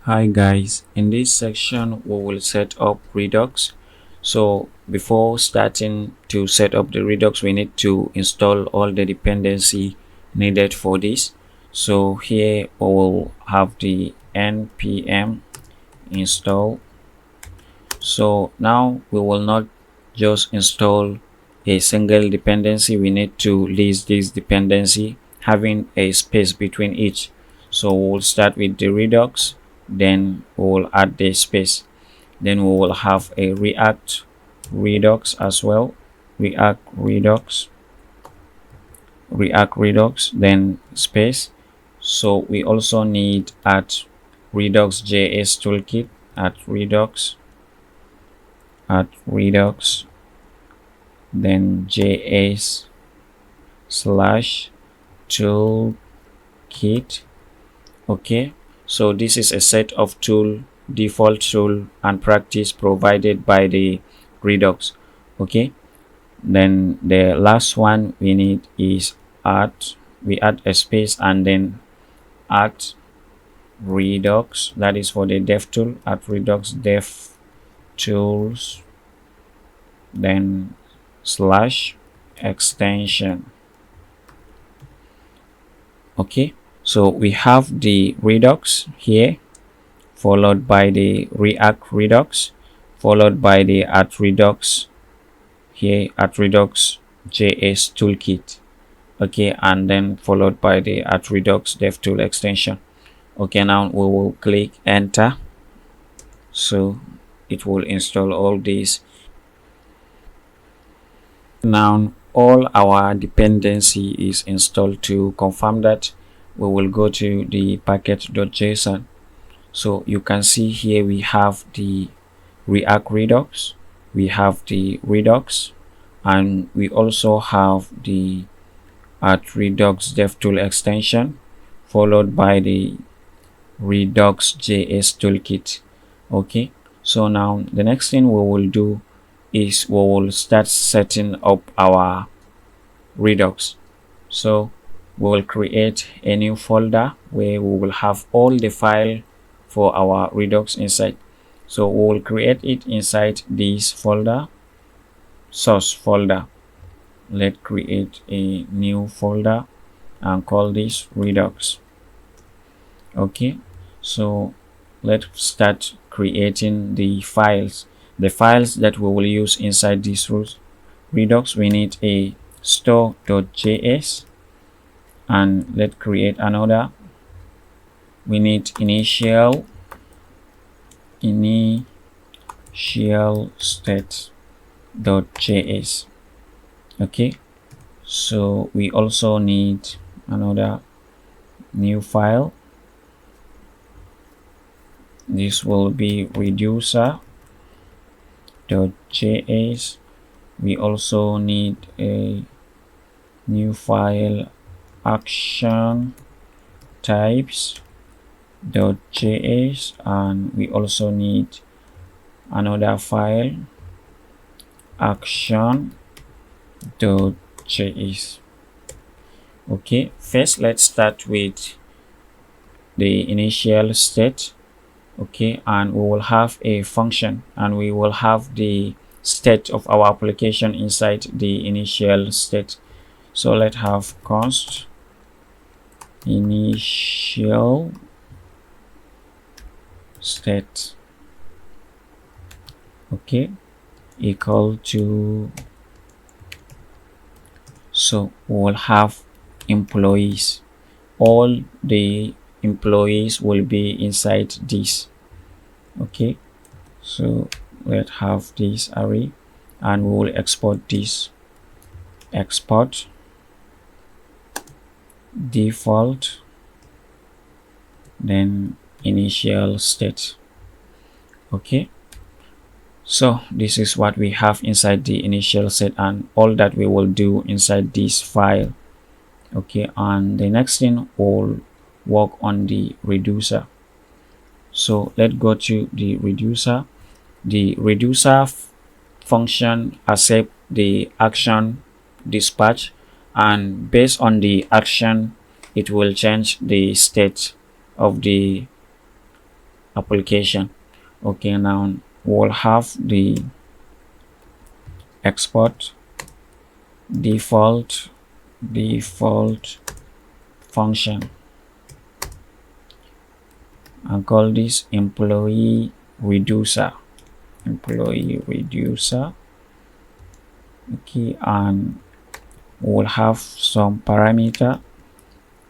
Hi guys, in this section we will set up Redux. So before starting to set up the Redux, we need to install all the dependency needed for this. So here we will have the npm install. So now we will not just install a single dependency, we need to list this dependency having a space between each. So we'll start with the Redux, then we'll add the space, then we will have a React Redux as well, React Redux, then space. So we also need at Redux JS toolkit at Redux, then JS slash toolkit. Okay, so this is a set of default tool and practice provided by the Redux. Okay, then the last one we need is we add a space and then at Redux, that is for the dev tool, at Redux dev tools, then slash extension. Okay, so we have the Redux here, followed by the React Redux, followed by the at Redux here, at Redux JS toolkit. Okay, and then followed by the at Redux DevTool extension. Okay, now we will click enter, so it will install all these. Now all our dependency is installed. To confirm that, we will go to the package.json. So you can see here we have the React Redux, we have the Redux, and we also have the at Redux DevTool extension, followed by the Redux JS toolkit. Okay, so now the next thing we will do is we will start setting up our Redux. So we will create a new folder where we will have all the file for our Redux inside. So we will create it inside this folder, source folder. Let's create a new folder and call this Redux. Okay, so let's start creating the files that we will use inside this Redux. We need a store.js, and let's create another. We need initial state.js. Okay, so we also need another new file. This will be reducer.js. We also need a new file, action types.js, and we also need another file, action.js. Okay, first let's start with the initial state. Okay, and we will have a function, and we will have the state of our application inside the initial state. So let's have const initial state, okay, equal to, so we'll have employees. All the employees will be inside this. Okay, so let's have this array, and we will export this. Export default, then initial state. Okay, so this is what we have inside the initial set and all that we will do inside this file. Okay, and the next thing we'll work on the reducer. So let's go to the reducer. The reducer function accept the action dispatch, and based on the action it will change the state of the application. Okay, now we'll have the export default function and call this employee reducer. Okay, and we'll have some parameter.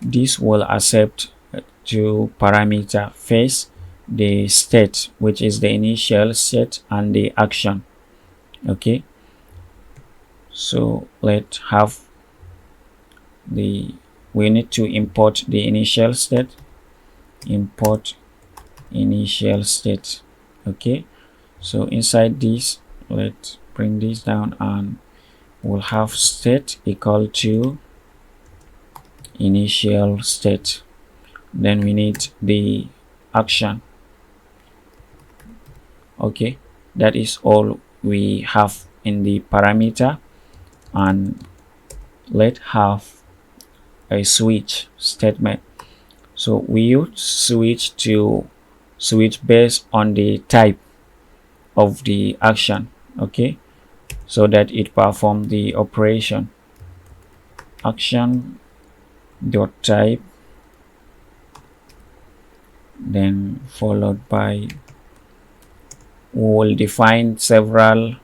This will accept two parameter: first the state, which is the initial state, and the action. Okay, so let's have we need to import the initial state. Import initial state. Okay, so inside this, let's bring this down, and we'll have state equal to initial state. Then we need the action. Okay, that is all we have in the parameter. And let's have a switch statement. So we use switch to switch based on the type of the action. Okay, so that it performs the operation. Action dot type, then followed by, we will define several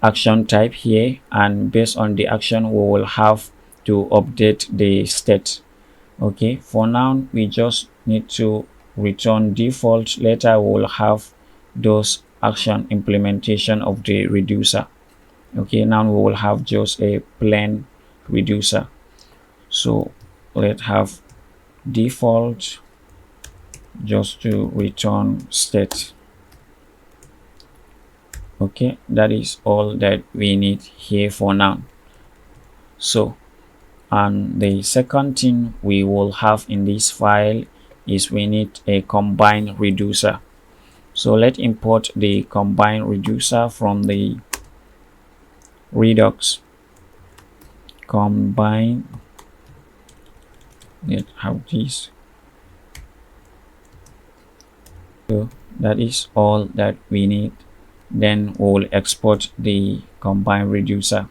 action type here, and based on the action we will have to update the state. Okay, for now we just need to return default. Later we will have those action implementation of the reducer. Okay, now we will have just a plain reducer. So let's have default just to return state. Okay, that is all that we need here for now. So, and the second thing we will have in this file is we need a combine reducer. So let's import the combine reducer from the Redux. Combine, let's have this. So that is all that we need. Then we'll export the combine reducer.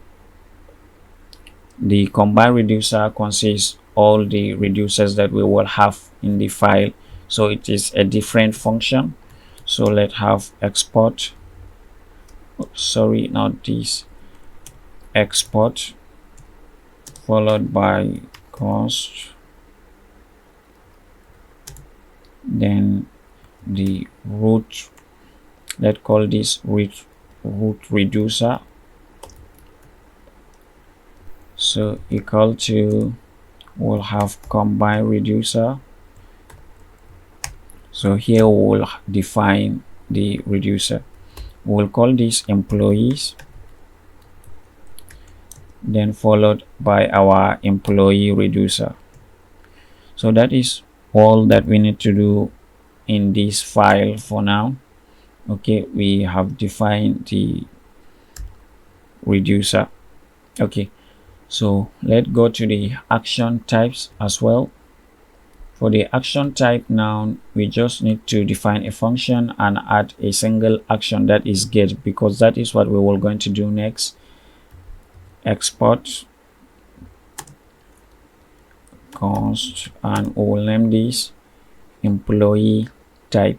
The combine reducer consists all the reducers that we will have in the file, so it is a different function. So let's have export, sorry, not this, export followed by const, then the root, let's call this root reducer, so equal to, we'll have combine reducer. So here we'll define the reducer. We'll call this employees, then followed by our employee reducer. So that is all that we need to do in this file for now. Okay, we have defined the reducer. Okay, so let's go to the action types as well. For the action type now, we just need to define a function and add a single action, that is get, because that is what we were going to do next. Export const, and we will name this employee type.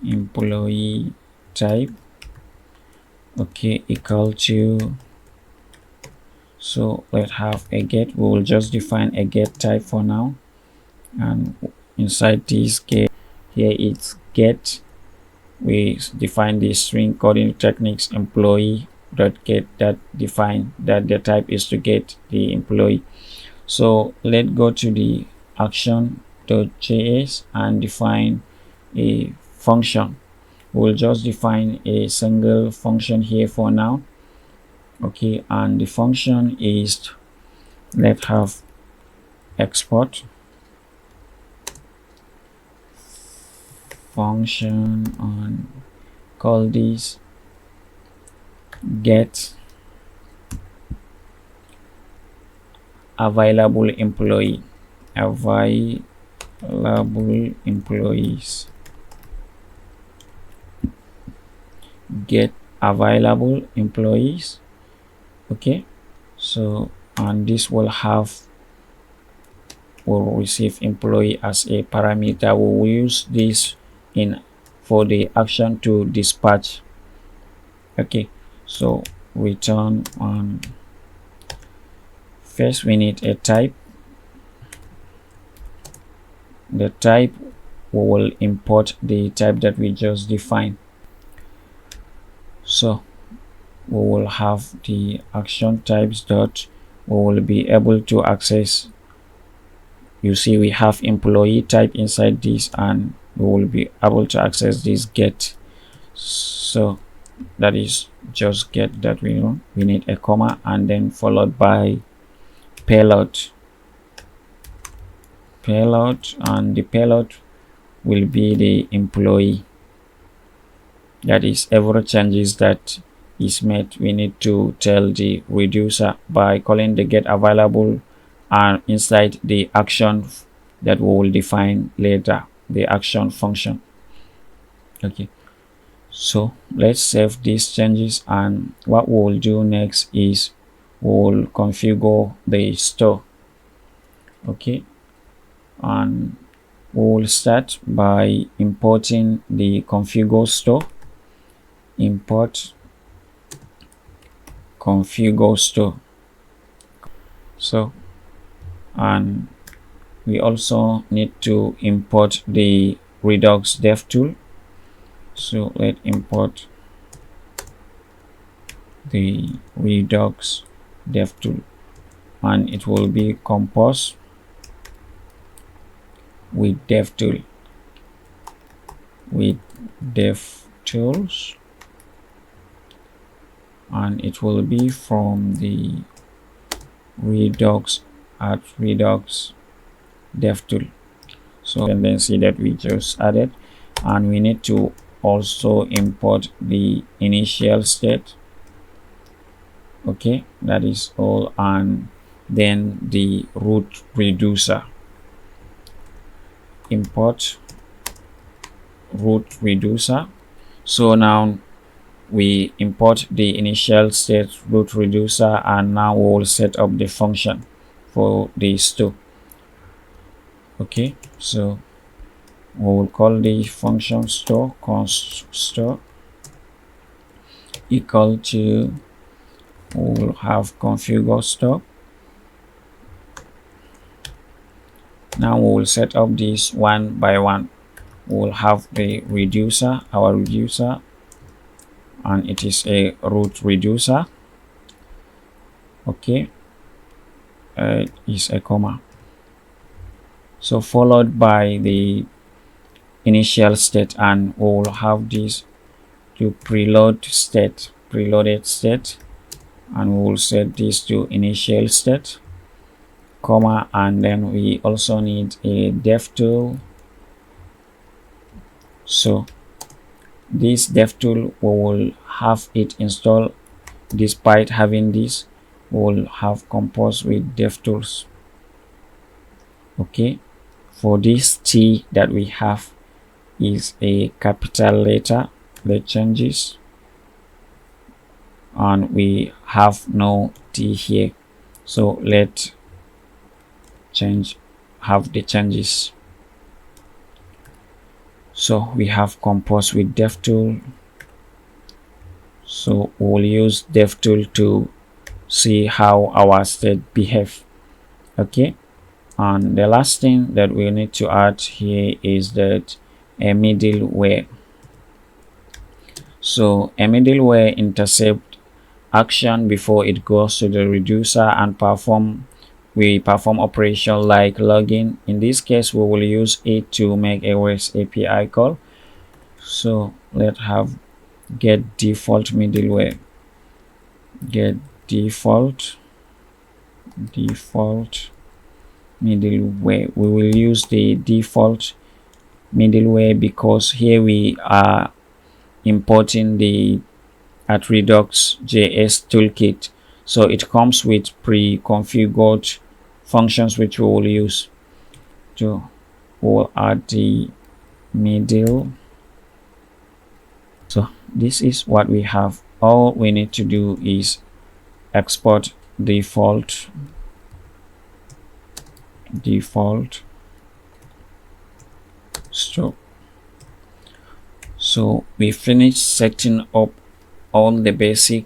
Employee type, okay, equal to, so let's have a get. We will just define a get type for now, and inside this get, here it's get, we define the string coding techniques employee dot get, that define that the type is to get the employee. So let's go to the action.js and define a function. We'll just define a single function here for now. Okay, and the function is, let's have export function and call this get available employee, available employees. get available employees. Okay, so and this will receive employee as a parameter. We will use this in for the action to dispatch. Okay, so return on. First we need a type. The type, we will import the type that we just defined. So we will have the action types dot, we will be able to access. You see we have employee type inside this, and we will be able to access this get. So that is just get that we know. We need a comma and then followed by payload. And the payload will be the employee. That is, every changes that is made, we need to tell the reducer by calling the get available and inside the action that we will define later, the action function. Okay, so let's save these changes, and what we will do next is we will configure the store. Okay, and we will start by importing the configure store. Import configure store. So, and we also need to import the Redux dev tool. So let's import the Redux dev tool, and it will be compose with dev tool, with dev tools, and it will be from the Redux at Redux dev tool. So dependency that we just added, and we need to also import the initial state. Okay, that is all, and then the root reducer. Import root reducer. So now we import the initial state root reducer, and now we will set up the function for the store. Okay, so we will call the function store const store equal to, we will have configure store. Now we will set up this one by one. We will have the reducer, our reducer, and it is a root reducer. Okay, is a comma. So followed by the initial state, and we will have this to preloaded state, and we will set this to initial state, comma, and then we also need a dev tool. So this dev tool, we will have it installed. Despite having this, we will have compose with dev tools. Okay, for this T that we have is a capital letter, the changes, and we have no T here, so let's have the changes. So we have compose with dev tool, so we'll use dev tool to see how our state behave. Okay, and the last thing that we need to add here is that a middleware. So a middleware intercept action before it goes to the reducer and we perform operation like login. In this case, we will use it to make a REST API call. So let's have get default middleware, get default middleware. We will use the default middleware because here we are importing the at Redux JS toolkit, so it comes with pre-configured functions which we will use. So we'll add the middle. So this is what we have. All we need to do is export default store. So we finished setting up all the basic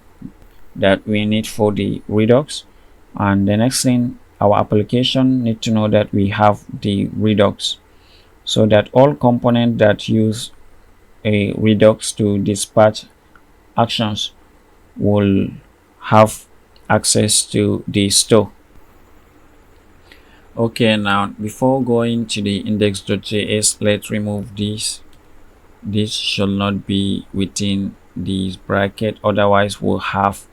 that we need for the Redux, and the next thing, our application need to know that we have the Redux, so that all components that use a Redux to dispatch actions will have access to the store. Okay, now before going to the index.js, let's remove this. This should not be within this bracket, otherwise we'll have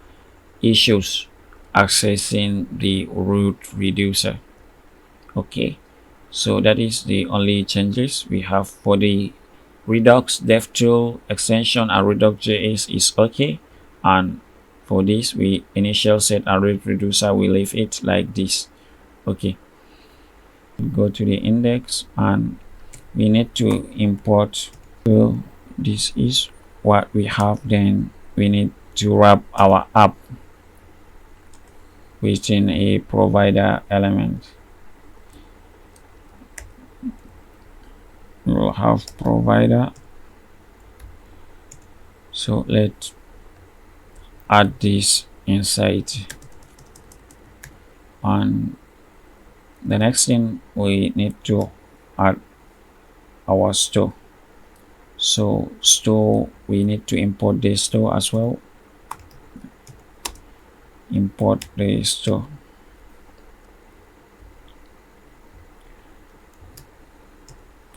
issues accessing the root reducer. Okay, so that is the only changes we have for the Redux DevTool extension, and Redux.js is okay, and for this we initial set a root reducer, we leave it like this. Okay, go to the index and we need to import. So this is what we have. Then we need to wrap our app within a provider element. We will have provider. So let's add this inside, and the next thing, we need to add our store. So store, we need to import the store as well. Import the store.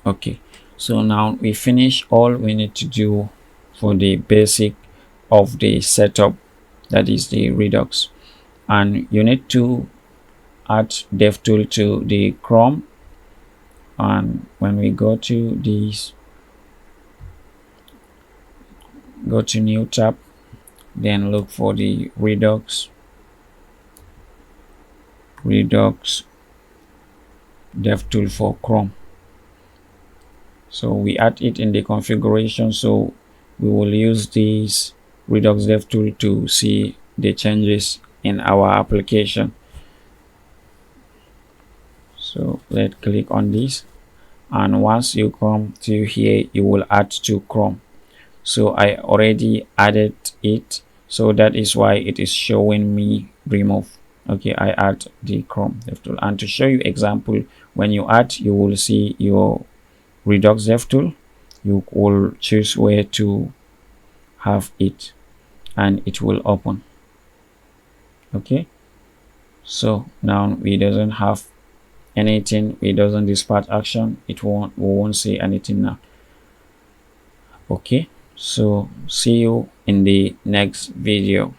Okay, so now we finish all we need to do for the basic of the setup, that is the Redux, and you need to add DevTool to the Chrome. And when we go to this, go to new tab, then look for the Redux DevTool for Chrome. So we add it in the configuration, so we will use this Redux DevTool to see the changes in our application. So let's click on this, and once you come to here, you will add to Chrome. So I already added it, so that is why it is showing me remove. Okay, I add the Chrome DevTool, and to show you example, when you add, you will see your Redux DevTool. You will choose where to have it, and it will open. Okay, so now we doesn't have anything, it doesn't dispatch action, we won't see anything now. Okay, so see you in the next video.